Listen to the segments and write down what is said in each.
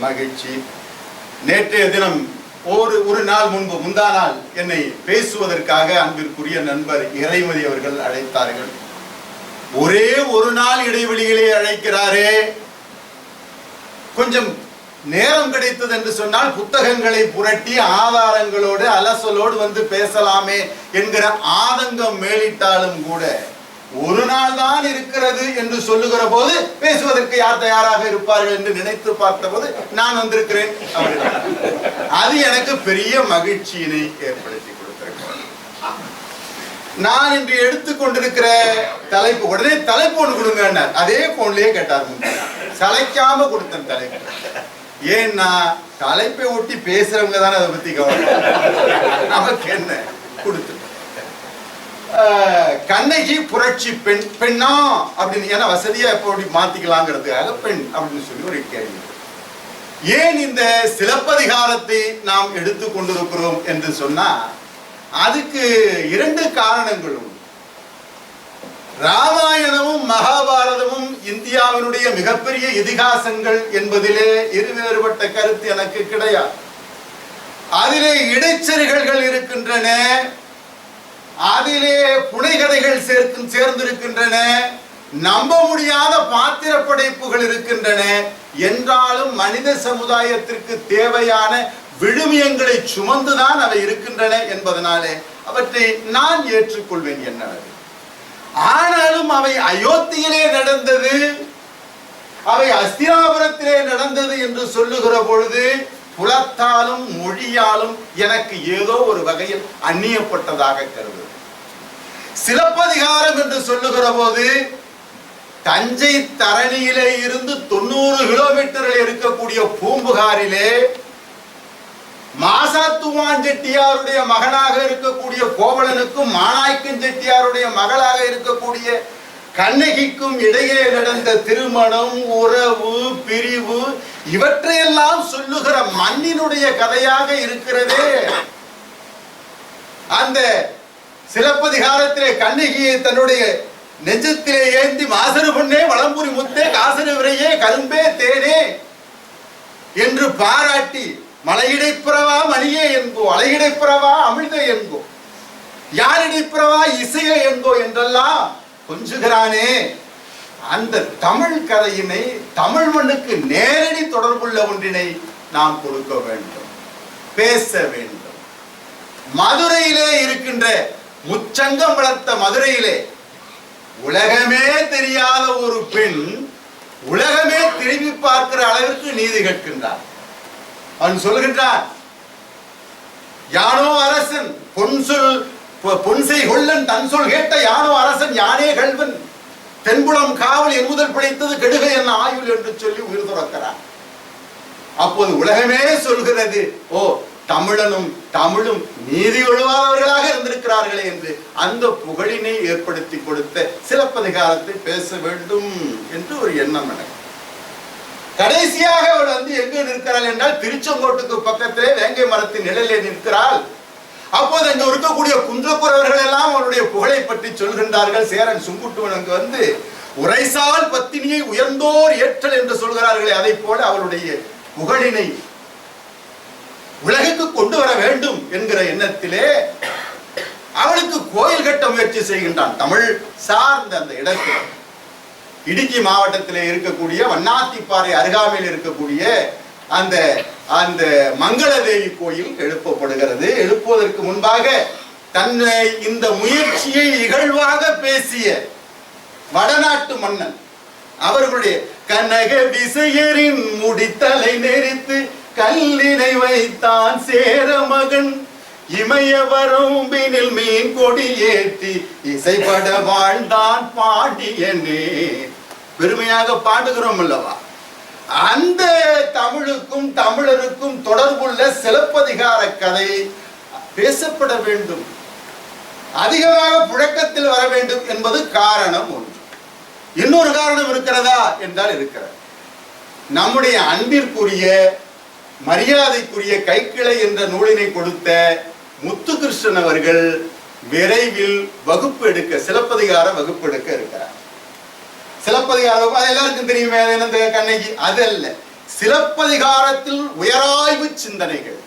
மகிழ்ச்சி. நேற்றைய தினம் ஒரு நாள் முன்பு முந்தா நாள் என்னை பேசுவதற்காக அன்பிற்குரிய நண்பர் இறைமதி அவர்கள் அழைத்தார்கள். ஒரே ஒரு நாள் இடைவெளியிலே அழைக்கிறாரே, கொஞ்சம் நேரம் கிடைத்தது என்று சொன்னால் புத்தகங்களை புரட்டி ஆதாரங்களோடு அலசலோடு வந்து பேசலாமே என்கிற ஆதங்கம் மேலிட்டாலும் கூட ஒரு நாள் தான் இருக்கிறது என்று சொல்லுகிற போது பேசுவதற்கு யார் தயாராக இருப்பார்கள் என்று நினைத்து பார்த்த போது நான் வந்திருக்கிறேன். அது எனக்கு பெரிய மகிழ்ச்சியினை ஏற்படுத்தி கொடுத்திருக்கிறேன். நான் இன்று எடுத்துக்கொண்டிருக்கிற தலைப்பு, உடனே தலைப்பு ஒன்று கொடுங்க, அதே போன்லயே கேட்டார். சளைக்காம கொடுத்த தலைப்பு. ஏன்னா தலைப்பை ஒட்டி பேசுறவங்க தானே அதை பத்தி கவலை, நமக்கு என்ன கொடுத்து. கண்ணகி புரட்சி பெண், பெண்ணா அப்படின்னு, ஏன்னா வசதியா எப்படி மாத்திக்கலாங்கிறதுக்காக பெண் அப்படின்னு சொல்லி ஒரு கேள்வி. ஏன் இந்த சிலப்பதிகாரத்தை நாம் எடுத்து கொண்டிருக்கிறோம் என்று சொன்னா அதுக்கு இரண்டு காரணங்கள் உண்டு. ராமாயணமும் மகாபாரதமும் இந்தியாவினுடைய மிகப்பெரிய இதிகாசங்கள் என்பதிலே இருவேறுபட்ட கருத்து எனக்கு கிடையாது. அதிலே இடைச்செருகல்கள் இருக்கின்றன, அதிலே புனைகதைகள் சேர்ந்திருக்கின்றன, நம்ப முடியாத பாத்திர படைப்புகள் இருக்கின்றன. என்றாலும் மனித சமுதாயத்திற்கு தேவையான விழுமியங்களை சுமந்துதான் அவை இருக்கின்றன என்பதனாலே அவற்றை நான் ஏற்றுக்கொள்வேன். என்ன ஆனாலும் அவை அயோத்தியிலே நடந்தது, அவை அஸ்தினாபுரத்திலே நடந்தது என்று சொல்லுகிற பொழுது புலத்தாலும் மொழியாலும் எனக்கு ஏதோ ஒரு வகையில் அந்நியப்பட்டதாக கருது. சிலப்பதிகாரம் என்று சொல்லுகிற போது தஞ்சை தரணியிலே இருந்து 90 கிலோமீட்டரில் இருக்கக்கூடிய பூம்புகாரிலே மாசாத்துவான் செட்டியாருடைய மகனாக இருக்கக்கூடிய கோவலனுக்கும் மாநாய்க்கன் செட்டியாருடைய மகளாக இருக்கக்கூடிய கண்ணகிக்கும் இடையே நடந்த திருமணம், உறவு, பிரிவு, இவற்றையெல்லாம் சொல்லுகிற மண்ணினுடைய கதையாக இருக்கிறதே. அந்த சிலப்பதிகாரத்திலே கண்ணகியை தன்னுடைய நெஞ்சத்திலே ஏந்தி மாசரு பொண்ணே வளம்புரி முத்தே காசரு விரையே கரும்பே தேனே என்று பாராட்டி மலையிடைப்புறவா மணியே என்கோ, அலையிடைப்புறவா அமிழ்த என்கோ, யாரிடைப்புறவா இசைய என்கோ என்றெல்லாம் கொஞ்சுகிறானே. அந்த தமிழ் கதையினை, தமிழ் மண்ணுக்கு நேரடி தொடர்புள்ள ஒன்றினை நாம் கொடுக்க வேண்டும், பேச வேண்டும். மதுரையிலே இருக்கின்ற முச்சங்கம் வளர்த்த மதுரையிலே உலகமே தெரியாத ஒரு பெண் உலகமே திரும்பி பார்க்கிற அளவிற்கு நீதி கேட்கின்றார். அவன் சொல்கின்றான், யானோ அரசன் பொன்சை கொள்ளன் தன் சொல் கேட்ட யானோ அரசன் யானே கல்வன் தென்புலம் காவல் என் முதல் பிழைத்தது கெடுக என்ன ஆயுள் என்று சொல்லி உயிர் துறக்கிறார். அப்போது உலகமே சொல்கிறது, ஓ தமிழனும் தமிழும் நீதி ஒழுவாதவர்களாக இருந்திருக்கிறார்களே என்று அந்த புகழினை ஏற்படுத்தி கொடுத்த சிலப்பதிகாரத்தை பேச வேண்டும் என்று ஒரு எண்ணம் எனக்கு. கடைசியாக அவள் வந்து எங்கு நிற்கிறாள் என்றால் திருச்செங்கோட்டுக்கு பக்கத்திலே வேங்கை மரத்தின் நிழலிலே நிற்கிறாள். அப்போது அங்கு இருக்கக்கூடிய குன்றக்குறவர்கள் எல்லாம் அவருடைய புகழை பற்றி சொல்கின்றார்கள். சேரன் சுங்குட்டுவன் அங்கு வந்து உரைசால் பத்தினியை உயர்ந்தோர் ஏற்றல் என்று சொல்கிறார்களே, அதை போல அவளுடைய புகழினை உலகுக்கு கொண்டு வர வேண்டும் என்கிற எண்ணத்திலே அவளுக்கு கோயில் கட்ட முயற்சி செய்கின்றான். தமிழ் சார்ந்த அந்த இடத்தில் இடுக்கி மாவட்டத்திலே இருக்கக்கூடிய வண்ணாத்திப்பாறை அருகாமையில் இருக்கக்கூடிய அந்த அந்த மங்களதேவி கோயில் எழுப்பப்படுகிறது. எழுப்புவதற்கு முன்பாக தன்னை இந்த முயற்சியை இகழ்வாக பேசிய வடநாட்டு மன்னன் அவர்களுடைய கனக விசையரின் முடித்தலை நெறித்து கல்லினை வைத்தான் சேர மகன் இமய வரம்பினில் மீன் கொடி ஏற்றி இசைப்பட வாழ்ந்தான் பாண்டியனே. பெருமையாக பாடுகிறோம் அல்லவா? அந்த தமிழுக்கும் தமிழருக்கும் தொடர்புள்ள சிலப்பதிகார கதை பேசப்பட வேண்டும், அதிகமாக புழக்கத்தில் வர வேண்டும் என்பது காரணம் ஒன்று. இன்னொரு காரணம் இருக்கிறதா என்றால் இருக்கிறது. நம்முடைய அன்பிற்குரிய மரியாதைக்குரிய கைக்கிளை என்ற நூலினை கொடுத்த முத்துகிருஷ்ணன் அவர்கள் விரைவில் வகுப்பு எடுக்க, சிலப்பதிகார வகுப்பு எடுக்க இருக்கிறார். சிலப்பதிகார வகுப்பு அது எல்லாருக்கும் தெரியுமே, அது என்னது கண்ணகி, அது அல்ல. சிலப்பதிகாரத்தில் உயராய்வு சிந்தனைகள்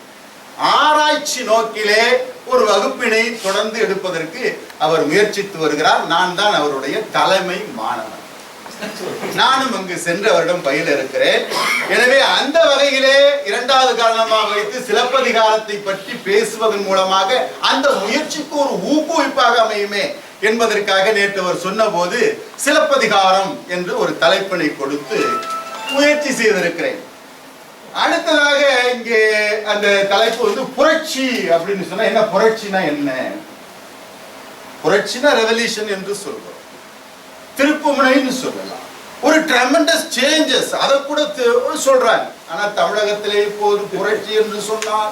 ஆராய்ச்சி நோக்கிலே ஒரு வகுப்பினை தொடர்ந்து எடுப்பதற்கு அவர் முயற்சித்து வருகிறார். நான் தான் அவருடைய தலைமை மாணவன். நானும் அங்கு சென்று அவரிடம் பயில இருக்கிறேன். எனவே அந்த வகையிலே இரண்டாவது காரணமாக வைத்து சிலப்பதிகாரத்தை பற்றி பேசுவதன் மூலமாக அந்த முயற்சிக்கு ஒரு ஊக்குவிப்பாக அமையுமே என்பதற்காக நேற்று அவர் சொன்ன போது சிலப்பதிகாரம் என்று ஒரு தலைப்பினை கொடுத்து முயற்சி செய்திருக்கிறேன். அடுத்ததாக இங்கே அந்த தலைப்பு வந்து புரட்சி அப்படின்னு சொன்னா என்ன? புரட்சினா என்ன? புரட்சினா ரெவல்யூஷன் என்று சொல்றோம், திருப்புமுனைன்னு சொல்லலாம், ஒரு ட்ரெமெண்டஸ் சேஞ்சஸ் அதை கூட சொல்றாங்க. ஆனா தமிழகத்திலே இப்போது புரட்சி என்று சொன்னால்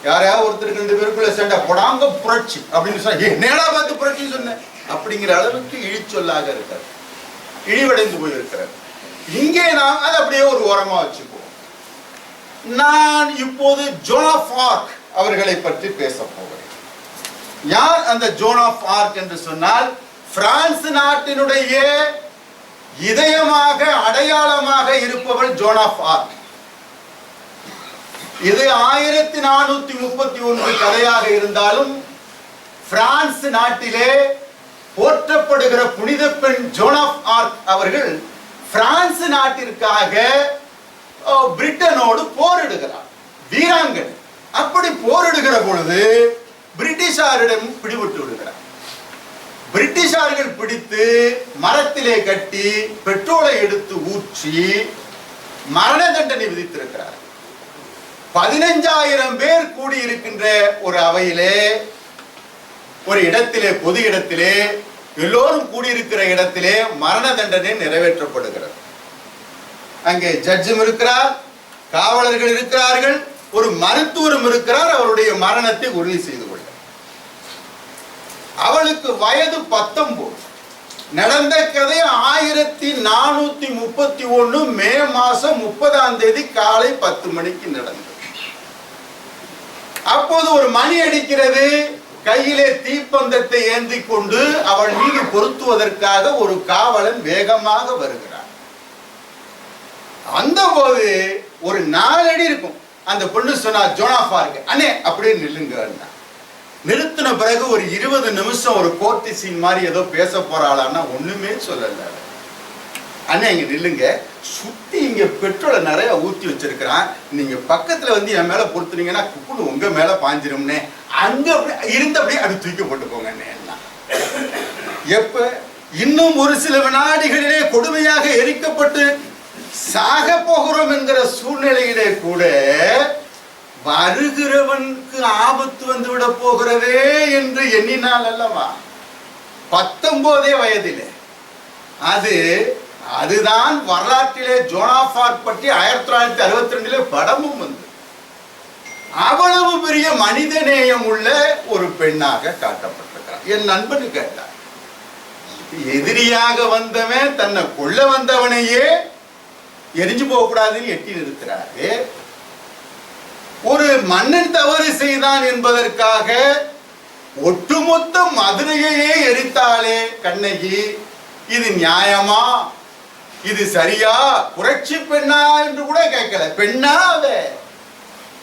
யாரையாவது ஒருத்தருக்கு 2 பேருக்குள்ள சண்டை போடாங்க புரட்சி அப்படின்னு சொன்னா நேரா பார்த்து புரட்சி சொன்ன அப்படிங்கிற அளவுக்கு இழிச்சொல்லாக இருக்கிறது, இழிவடைந்து போயிருக்கிறது. இங்கே நாம் அதை அப்படியே ஒரு ஓரமா வச்சுக்குவோம். நான் இப்போது ஜோன் ஆஃப் ஆர்க் அவர்களை பற்றி பேச போகிறேன். யார் அந்த ஜோன் ஆஃப் ஆர்க் என்று சொன்னால், பிரான்ஸ் நாட்டினுடைய இதயமாக அடையாளமாக இருப்பவள் ஜோன் ஆஃப் ஆர்க். இது 1431 கதையாக இருந்தாலும் பிரான்ஸ் நாட்டிலே போற்றப்படுகிற புனித பெண் ஜோன் ஆஃப் ஆர்க் அவர்கள் பிரான்ஸ் நாட்டிற்காக பிரிட்டனோடு போரிடுகிறார், வீராங்கன். அப்படி போரிடுகிற பொழுது பிரிட்டிஷாரிடம் பிடிபட்டு விடுகிறார். பிரிட்டிஷார்கள் பிடித்து மரத்திலே கட்டி பெட்ரோலை எடுத்து ஊற்றி மரண தண்டனை விதித்திருக்கிறார். 15,000 பேர் கூடியிருக்கின்ற ஒரு அவையிலே, ஒரு இடத்திலே, பொது இடத்திலே, எல்லோரும் கூடியிருக்கிற இடத்திலே மரண தண்டனை நிறைவேற்றப்படுகிறது. அங்கே ஜட்ஜும் இருக்கிறார், காவலர்கள் இருக்கிறார்கள், ஒரு மருத்துவரும் இருக்கிறார். அவருடைய மரணத்தை உறுதி செய்து கொள்ள அவளுக்கு வயது 19. நடந்த கதை 1431 மே மாசம் 30ஆம் தேதி காலை 10 மணிக்கு நடந்தது. அப்போது ஒரு மணி அடிக்கிறது. கையிலே தீப்பந்தத்தை ஏந்தி கொண்டு அவள் மீது பொருத்துவதற்காக ஒரு காவலன் வேகமாக வருகிறார். அந்த போது ஒரு 4 அடி இருக்கும். அந்த பொண்ணு சொன்னா, ஜோன் ஆஃப் ஆர்க் அண்ணே அப்படியே நில்லுங்க. நிறுத்தின பிறகு ஒரு 20 நிமிஷம் ஒரு கோர்ட் சீன் மாதிரி ஏதோ பேச போறாளான்னா ஒண்ணுமே சொல்லல. அண்ணே இங்க நில்லுங்க, சுத்தி இங்க பெட்ரோலை நிறைய ஊத்தி வச்சிருக்கிறான், நீங்க பக்கத்துல வந்து என் மேல பொறுத்துனீங்கன்னா குப்புன்னு உங்க மேல பாஞ்சிரும்னே, அங்க இருந்தபடியே அது தூக்கி போட்டு போங்க. எப்ப இன்னும் ஒரு சில வினாடிகளிலே கொடுமையாக எரிக்கப்பட்டு சாக போகிறோம் என்கிற சூழ்நிலையிலே கூட வருகிறவனுக்கு ஆபத்து வந்து விட போகிறதே என்று எண்ணினால் அல்லவா 19 வயதிலே. அதுதான் வரலாற்றிலே ஜோன் ஆஃப் ஆர்க் பற்றி 1962 படமும் வந்து அவ்வளவு பெரிய மனிதநேயம் உள்ள ஒரு பெண்ணாக காட்டப்பட்டிருக்கிறார். என் நண்பனு கேட்டார், எதிரியாக வந்தவன் தன்னை கொல்ல வந்தவனையே எரிஞ்சு போக கூடாதுன்னு எட்டி நிறுத்துறாரு. ஒரு மன்னன் தவறு செய்தான் என்பதற்காக ஒட்டுமொத்த மதுரையையே எரித்தாளே கண்ணகி, இது நியாயமா? இது சரியா? புரட்சி பெண்ணா என்று கூட கேட்கல, பெண்ணா அவ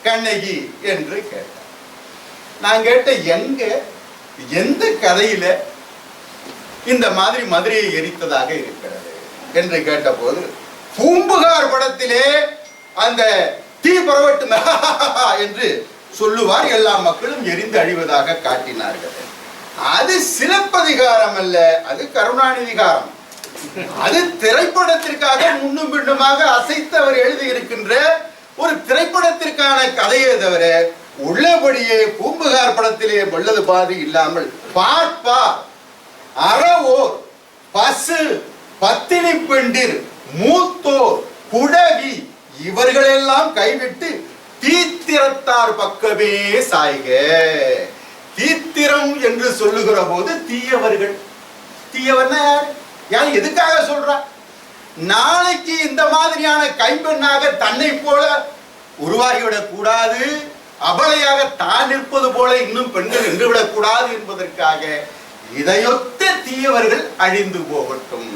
கண்ணகி என்று கேட்டார். நான் கேட்ட, எந்த கதையில இந்த மாதிரி மதுரையை எரித்ததாக இருக்கிறது என்று கேட்டபோது, பூம்புகார் படத்திலே அந்த தீ பரவட்டும் என்று சொல்லுவார், எல்லா மக்களும் எரிந்து அழிவதாக காட்டினார்கள். அது சிலப்பதிகாரம் அல்ல, அது கருணாநிதிகாரம். அது திரைப்படத்திற்காக முன்னும் பின்னுமாக அசைத்து அவர் எழுதி இருக்கின்ற ஒரு திரைப்படத்திற்கான கதையை தவிர உள்ளபடியே பூம்புகார் படத்திலே வல்லது பாதி இல்லாமல் பார்ப்பார், அறவோர், பசு, பத்தினி பெண்டிர், மூத்தோர், குடவி இவர்களெல்லாம் கைவிட்டு தீத்திரத்தார் பக்கமே சாய்க. தீத்திரம் என்று சொல்லுகிற போது தீயவர்கள். தீயவர்னா யார்? எதுக்காக சொல்ற? நாளைக்கு இந்த மாதிரியான கைப்பெண்ணாக தன்னை போல உருவாகிவிடக் கூடாது, அபலையாக தான் இருப்பது போல இன்னும் பெண்கள் நின்றுவிடக் கூடாது என்பதற்காக இதையொத்த தீயவர்கள் அழிந்து போகட்டும்.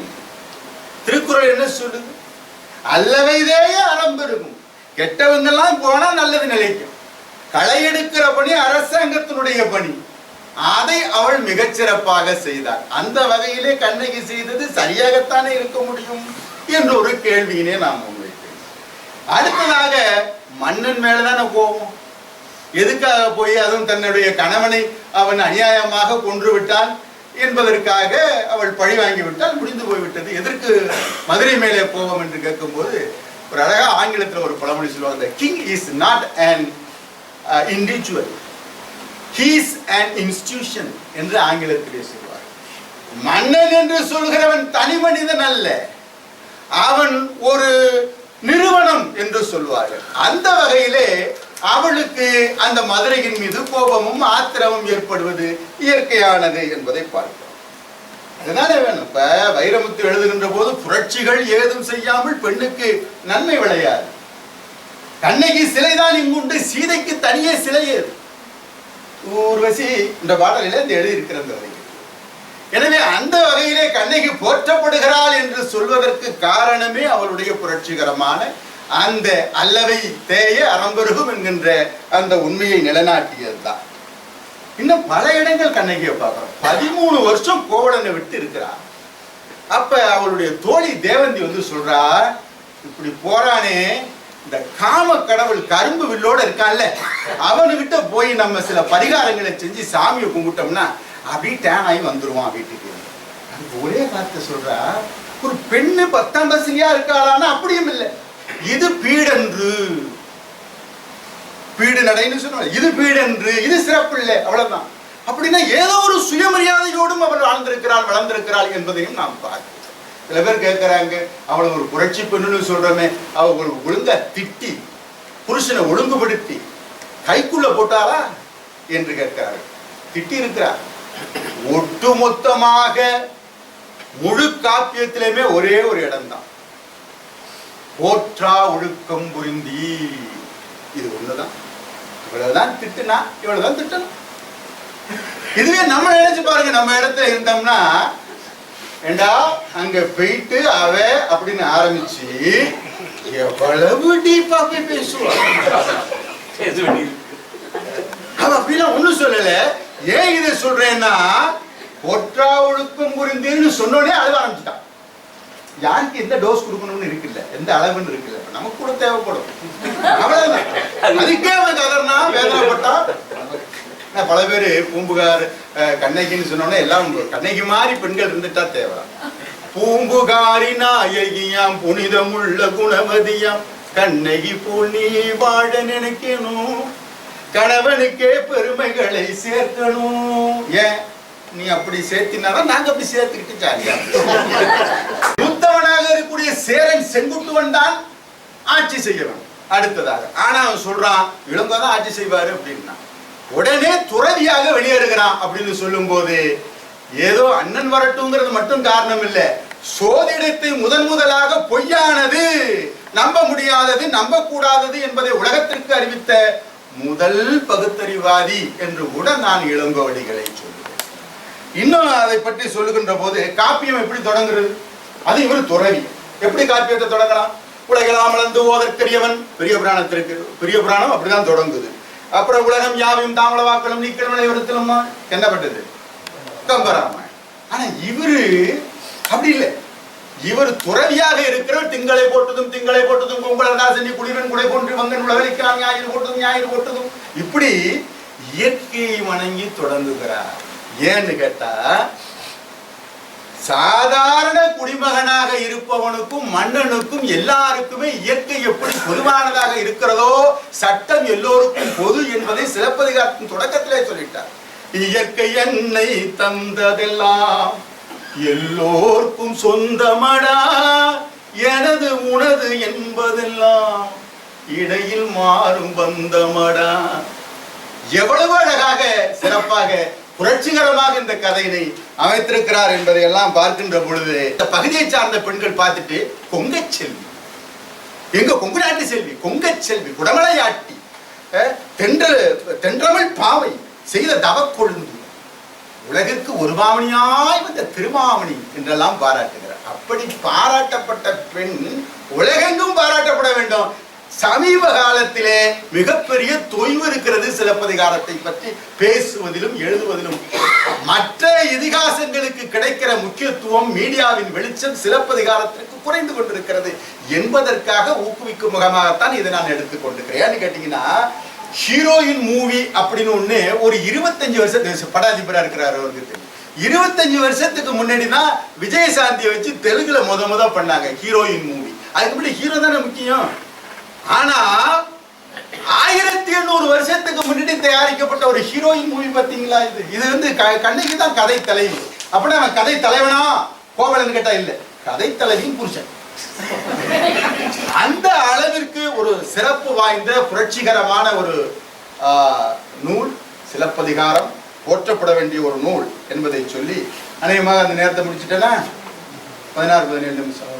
திருக்குறள் என்ன சொல்லுது? அல்லவைதேயே அறம்பெருகும். கெட்டவங்கெல்லாம் போனா நல்லது நிலைக்கும். களை எடுக்கிற பணி அரசாங்கத்தினுடைய பணி. அதை அவள் மிகச்சிறப்பாக செய்தார். அந்த வகையிலே கண்ணகி செய்தது சரியாகத்தானே இருக்க முடியும் என்ற ஒரு கேள்வியினே நாம் முன்வைத்தேன். அடுத்ததாக மன்னன் மேலதான கோபம். எதுக்காக போய் அதுவும் தன்னுடைய கணவனை அவன் அநியாயமாக கொன்று விட்டான் என்பதற்காக அவள் பழி வாங்கி விட்டால் முடிந்து போய்விட்டது. எதற்கு மதுரை மேலே கோபம் என்று கேட்கும்போது ஒரு அழகா ஆங்கிலத்தில் ஒரு பழமொழி சொல்லுவாங்க, the king is not an individual, he is an institution என்று ஆங்கிலத்திலே சொல்வார். மன்னன் என்று சொல்கிறவன் தனி மனிதன் அல்ல, அவன் ஒரு நிறுவனம் என்று சொல்வார்கள். அந்த வகையிலே அவளுக்கு அந்த மதுரையின் மீது கோபமும் ஆத்திரமும் ஏற்படுவது இயற்கையானது என்பதை பார்க்கிறோம். அதனால வேணும், இப்ப வைரமுத்து எழுதுகின்ற போது புரட்சிகள் ஏதும் செய்யாமல் பெண்ணுக்கு நன்மை விளையாது. கண்ணகி சிலைதான் இங்குண்டு, சீதைக்கு தனியே சிலை ஏது. ஊர்வசி இந்த பாடலில் இந்த எழுதியிருக்கிறது. எனவே அந்த வகையிலே கண்ணகி போற்றப்படுகிறாள் என்று சொல்வதற்கு காரணமே அவளுடைய புரட்சிகரமான அந்த அல்லவை தேய அறம்பெருகும் என்கின்ற அந்த உண்மையை நிலைநாட்டியதுதான். இன்னும் பல இடங்கள் கண்ணகியை பார்க்கிறோம். 13 வருஷம் கோவலனை விட்டு இருக்கிறார். அப்ப அவளுடைய தோழி தேவந்தி வந்து சொல்றா, இப்படி போறானே இந்த காம கடவுள் கரும்பு வில்லோட இருக்கான்ல, அவனுகிட்ட போய் நம்ம சில பரிகாரங்களை செஞ்சு சாமியை கும்பிட்டோம்னா அப்படி டேன் ஆகி வந்துருவான் வீட்டுக்கு. ஒரே வார்த்தை சொல்றா, ஒரு பெண்ணு 10ஆம் வசதியா இருக்காளான்னா அப்படியும் இல்லை, இது பீடன்று, பீடு நடைன்னு சொல்லுவாங்க, இது பீடன்று, இது சிறப்பு இல்லை, அவ்வளவுதான். அப்படின்னா ஏதோ ஒரு சுயமரியாதையோடும் அவள் வாழ்ந்திருக்கிறாள் வளர்ந்திருக்கிறாள் என்பதையும் நாம் பார்க்கிறோம். சில பேர் கேட்கிறாங்க, அவளை ஒரு புரட்சி பெண்ணுன்னு சொல்றோமே, அவள் ஒழுங்கா திட்டி புருஷனை ஒழுங்குபடுத்தி கைக்குள்ள போட்டாளா என்று கேட்கிறார்கள். திட்டி இருக்கிறார். ஒட்டுமொத்தமாக முழு காப்பியத்திலுமே ஒரே ஒரு இடம்தான், போற்றா ஒழுக்கம் புரிந்தி. இது ஒண்ணுதான். இவ்வளவுதான் திட்டுனா இவ்வளவுதான் திட்டணும். இதுவே நம்ம நினைச்சு பாருங்க, நம்ம இடத்துல இருந்தோம்னா, ஏண்டா அங்க போயிட்டு அவ அப்படின்னு ஆரம்பிச்சு எவ்வளவு டீப்பா போய் பேசுவாங்க. அவ அப்படிலாம் ஒண்ணும் சொல்லல. ஏன் இதை சொல்றேன்னா, போற்றா ஒழுக்கம் புரிந்தின்னு சொன்னோடனே அழுவ ஆரம்பிச்சுட்டான். யாருக்கு எந்த டோஸ் கொடுக்கணும்னு இருக்குல்ல, எந்த அளவுன்னு இருக்குல்ல, நமக்கு கூட தேவைப்படும். அவ்வளவுதான். அதுக்கே அவன் கதர்னா வேதனைப்பட்டா. பல பேரு பூம்புகார் கண்ணகின்னு சொன்னோன்னே எல்லாம் கண்ணகி மாதிரி பெண்கள் இருந்துட்டா தேவை. பூம்புகாரி நாயகியாம் புனிதமுள்ள குணவதியாம் கண்ணகி போல் நீ வாழ நினைக்கணும், கணவனுக்கே பெருமைகளை சேர்க்கணும். ஏன் நீ அப்படி சேர்த்தினாதான் நாங்க அப்படி சேர்த்துக்கிட்டு ஜாலியா. மூத்தவனாக இருக்கக்கூடிய சேரன் செங்குட்டுவன் தான் ஆட்சி செய்யணும் அடுத்ததாக. ஆனா அவன் சொல்றான் இளங்கோதான் ஆட்சி செய்வாரு அப்படின்னா, உடனே துறவியாக வெளியேறுகிறான் அப்படின்னு சொல்லும் போது ஏதோ அண்ணன் வரட்டுங்கிறது மட்டும் காரணம் இல்ல, சோதிடத்தை முதலாக பொய்யானது, நம்ப முடியாதது, நம்ப கூடாதது என்பதை உலகத்திற்கு அறிவித்த முதல் பகுத்தறிவாதி என்று கூட நான் இளங்கோவடிகளை சொல்லுவேன். இன்னும் அதை பற்றி சொல்லுகின்ற போது காப்பியம் எப்படி தொடங்குறது, அது இவர் துறவி, எப்படி காப்பியத்தை தொடங்கலாம்? உலகெல்லாம் அளந்து ஓதற்கரியவன், பெரிய புராணத்திற்கு, பெரிய புராணம் அப்படிதான் தொடங்குது. அப்புறம் உலகம் யாவையும் தாமல வாக்களும் நீக்கல் விளைவரத்திலும் என்னப்பட்டது கம்பராமாயணம். ஆனா இவரு அப்படி இல்லை. இவர் துறவியாக இருக்கிறவர் திங்களை போட்டதும் கும்பலதாசனி குளிரன் குடை போன்று வங்கன் உலகலிக்கான் ஞாயிறு போட்டதும் இப்படி இயற்கையை வணங்கி தொடங்குகிறார். ஏன்னு கேட்டா, சாதாரண குடிமகனாக இருப்பவனுக்கும் மன்னனுக்கும் எல்லாருக்குமே இயற்கை எப்படி பொதுவானதாக இருக்கிறதோ சட்டம் எல்லோருக்கும் பொது என்பதை சிலப்பதிகாரத்தின் தொடக்கத்திலே சொல்லிட்டார். இயற்கை என்னை தந்ததெல்லாம் எல்லோருக்கும் சொந்தமடா, எனது உனது என்பதெல்லாம் இடையில் மாறும் பந்தமடா. எவ்வளவு அழகாக சிறப்பாக புரட்சிகரமாக இந்த கதையினை அமைத்திருக்கிறார் என்பதை எல்லாம் பார்க்கின்ற பொழுது இந்த பகுதியை சார்ந்த பெண்கள் பார்த்துட்டு கொங்கச்செல்வி, எங்க கொங்கு நாட்டு செல்வி, கொங்கச்செல்வி, குடமலையாட்டி, தென்றமிழ் பாவை செய்த தவக்கொழுந்து, உலகிற்கு ஒரு மாமணியாய் வந்த திருமாமணி என்றெல்லாம் பாராட்டுகிறார். அப்படி பாராட்டப்பட்ட பெண் உலகெங்கும் பாராட்டப்பட வேண்டும். சமீப காலத்திலே மிகப்பெரிய தொய்வு இருக்கிறது சிலப்பதிகாரத்தை பற்றி பேசுவதிலும் எழுதுவதிலும். மற்ற இதிகாசங்களுக்கு கிடைக்கிற முக்கியத்துவம், மீடியாவின் வெளிச்சம் சிலப்பதிகாரத்திற்கு குறைந்து கொண்டிருக்கிறது என்பதற்காக ஊக்குவிக்கும் முகமாகத்தான் இதை நான் எடுத்துக்கொண்டிருக்கிறேன். கேட்டீங்கன்னா, ஹீரோயின் மூவி அப்படின்னு ஒண்ணு ஒரு 25 வருஷத்துக்கு படாதிபரா இருக்கிறார். அவருக்கு 25 வருஷத்துக்கு முன்னாடி தான் விஜயசாந்தியை வச்சு தெலுங்குல முத பண்ணாங்க ஹீரோயின் மூவி. அதுக்கு முன்னாடி ஹீரோ தானே முக்கியம். ஆனா 1800 வருஷத்துக்கு முன்னாடி தயாரிக்கப்பட்ட ஒரு ஹீரோயின் மூவி பாத்தீங்களா? இது வந்து கண்ணகி தான் கதை தலைவி. அப்படின்னா அவன் கதை தலைவனா கோவலன் கேட்டா இல்ல, கதை தலைவியும் புருஷன். அந்த அளவிற்கு ஒரு சிறப்பு வாய்ந்த புரட்சிகரமான ஒரு நூல் சிலப்பதிகாரம், போற்றப்பட வேண்டிய ஒரு நூல் என்பதை சொல்லி அநேகமாக அந்த நேரத்தை முடிச்சுட்டேன்னா 16-17 நிமிஷம்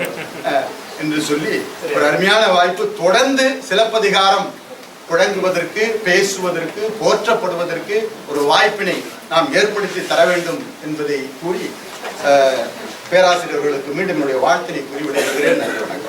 என்று சொல்லி ஒரு அருமையான வாய்ப்பு. தொடர்ந்து சிலப்பதிகாரம் புழங்குவதற்கு, பேசுவதற்கு, போற்றப்படுவதற்கு ஒரு வாய்ப்பினை நாம் ஏற்படுத்தி தர வேண்டும் என்பதை கூறி பேராசிரியர்களுக்கு மீண்டும் என்னுடைய வாழ்த்தினை கூறி விடைபெறுகிறேன். நன்றி, வணக்கம்.